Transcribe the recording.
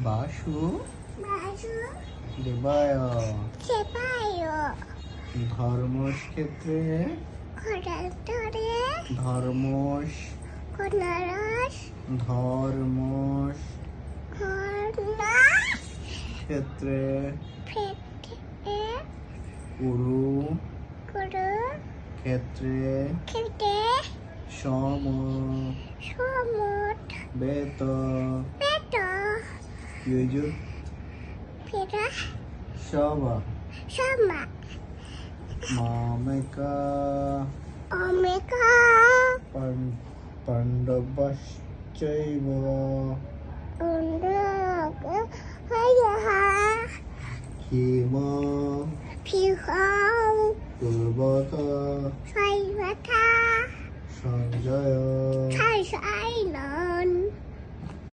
বাসু বাসু দেবায় সেবায় ধর্মক্ষেত্রে ঘোরান্তরে ধর্মস কোনরস ধর্মস ঘনাস ক্ষেত্রে ফেটে কুরু গুরু ক্ষেত্রে খেতে সম সমুদ বেত পেট युजु ফেরা शव সমা मामिका ওমেগা पांडवश्चैव